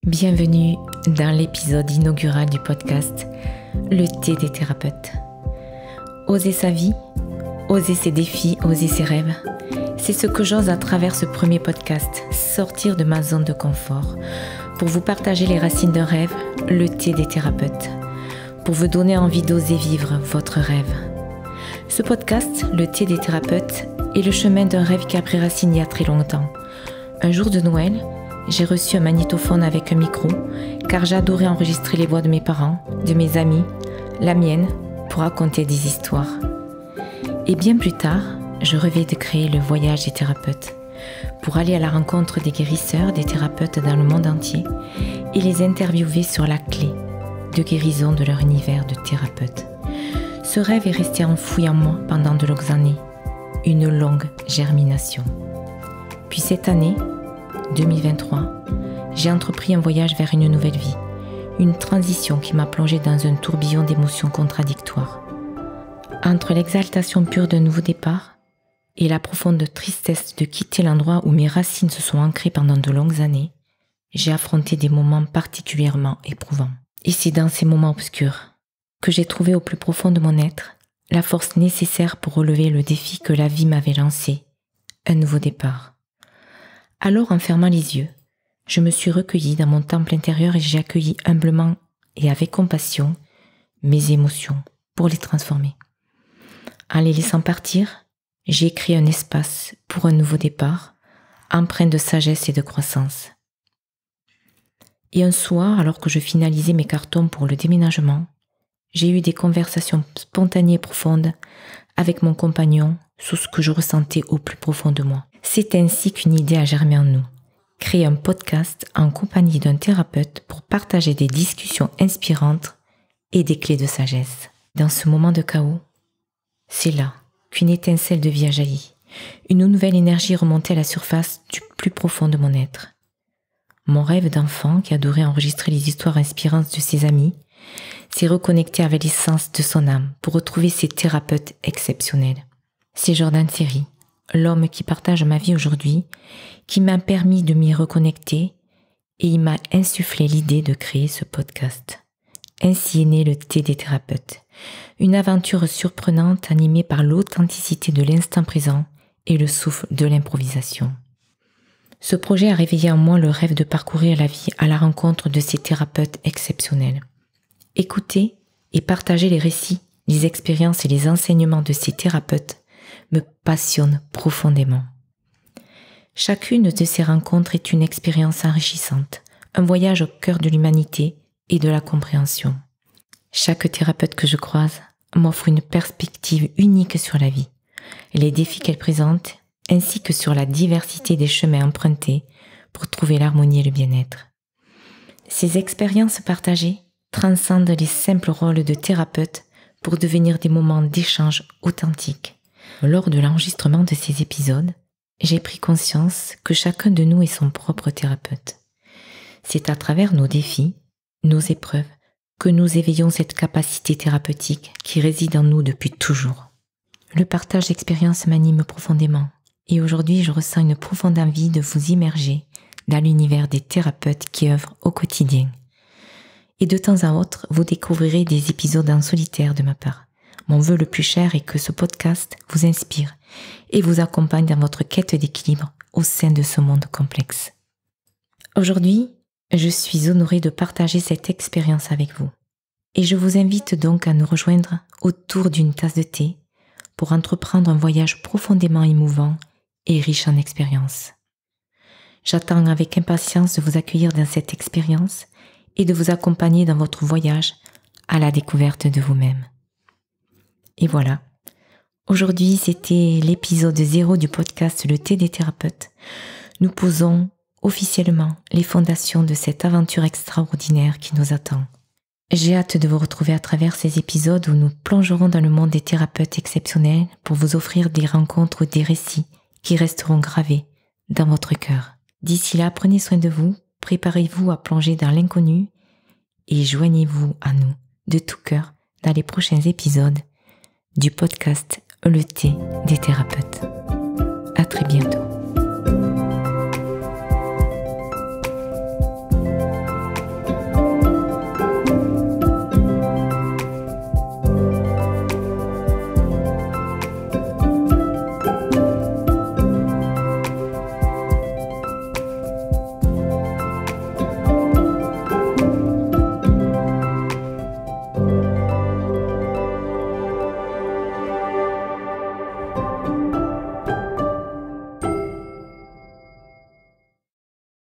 Bienvenue dans l'épisode inaugural du podcast Le thé des thérapeutes. Oser sa vie, oser ses défis, oser ses rêves, c'est ce que j'ose à travers ce premier podcast, sortir de ma zone de confort, pour vous partager les racines d'un rêve, le thé des thérapeutes, pour vous donner envie d'oser vivre votre rêve. Ce podcast, le thé des thérapeutes, est le chemin d'un rêve qui a pris racine il y a très longtemps. Un jour de Noël, j'ai reçu un magnétophone avec un micro, car j'adorais enregistrer les voix de mes parents, de mes amis, la mienne, pour raconter des histoires. Et bien plus tard, je rêvais de créer le voyage des thérapeutes, pour aller à la rencontre des guérisseurs, des thérapeutes dans le monde entier, et les interviewer sur la clé de guérison de leur univers de thérapeute. Ce rêve est resté enfoui en moi pendant de longues années, une longue germination. Puis cette année, 2023, j'ai entrepris un voyage vers une nouvelle vie, une transition qui m'a plongée dans un tourbillon d'émotions contradictoires. Entre l'exaltation pure d'un nouveau départ et la profonde tristesse de quitter l'endroit où mes racines se sont ancrées pendant de longues années, j'ai affronté des moments particulièrement éprouvants. Et c'est dans ces moments obscurs que j'ai trouvé au plus profond de mon être la force nécessaire pour relever le défi que la vie m'avait lancé, un nouveau départ. Alors, en fermant les yeux, je me suis recueillie dans mon temple intérieur et j'ai accueilli humblement et avec compassion mes émotions pour les transformer. En les laissant partir, j'ai créé un espace pour un nouveau départ, empreint de sagesse et de croissance. Et un soir, alors que je finalisais mes cartons pour le déménagement, j'ai eu des conversations spontanées et profondes avec mon compagnon sur ce que je ressentais au plus profond de moi. C'est ainsi qu'une idée a germé en nous. Créer un podcast en compagnie d'un thérapeute pour partager des discussions inspirantes et des clés de sagesse. Dans ce moment de chaos, c'est là qu'une étincelle de vie a jailli. Une nouvelle énergie remontait à la surface du plus profond de mon être. Mon rêve d'enfant qui adorait enregistrer les histoires inspirantes de ses amis s'est reconnecté avec l'essence de son âme pour retrouver ses thérapeutes exceptionnels. C'est Jordan Ferry, l'homme qui partage ma vie aujourd'hui, qui m'a permis de m'y reconnecter et il m'a insufflé l'idée de créer ce podcast. Ainsi est né le thé des thérapeutes, une aventure surprenante animée par l'authenticité de l'instant présent et le souffle de l'improvisation. Ce projet a réveillé en moi le rêve de parcourir la vie à la rencontre de ces thérapeutes exceptionnels. Écouter et partager les récits, les expériences et les enseignements de ces thérapeutes me passionne profondément. Chacune de ces rencontres est une expérience enrichissante, un voyage au cœur de l'humanité et de la compréhension. Chaque thérapeute que je croise m'offre une perspective unique sur la vie, les défis qu'elle présente, ainsi que sur la diversité des chemins empruntés pour trouver l'harmonie et le bien-être. Ces expériences partagées transcendent les simples rôles de thérapeute pour devenir des moments d'échange authentiques. Lors de l'enregistrement de ces épisodes, j'ai pris conscience que chacun de nous est son propre thérapeute. C'est à travers nos défis, nos épreuves, que nous éveillons cette capacité thérapeutique qui réside en nous depuis toujours. Le partage d'expériences m'anime profondément et aujourd'hui je ressens une profonde envie de vous immerger dans l'univers des thérapeutes qui œuvrent au quotidien. Et de temps à autre, vous découvrirez des épisodes en solitaire de ma part. Mon vœu le plus cher est que ce podcast vous inspire et vous accompagne dans votre quête d'équilibre au sein de ce monde complexe. Aujourd'hui, je suis honorée de partager cette expérience avec vous. Et je vous invite donc à nous rejoindre autour d'une tasse de thé pour entreprendre un voyage profondément émouvant et riche en expériences. J'attends avec impatience de vous accueillir dans cette expérience et de vous accompagner dans votre voyage à la découverte de vous-même. Et voilà, aujourd'hui c'était l'épisode 0 du podcast Le thé des thérapeutes. Nous posons officiellement les fondations de cette aventure extraordinaire qui nous attend. J'ai hâte de vous retrouver à travers ces épisodes où nous plongerons dans le monde des thérapeutes exceptionnels pour vous offrir des rencontres ou des récits qui resteront gravés dans votre cœur. D'ici là, prenez soin de vous, préparez-vous à plonger dans l'inconnu et joignez-vous à nous de tout cœur dans les prochains épisodes du podcast Le thé des thérapeutes. À très bientôt.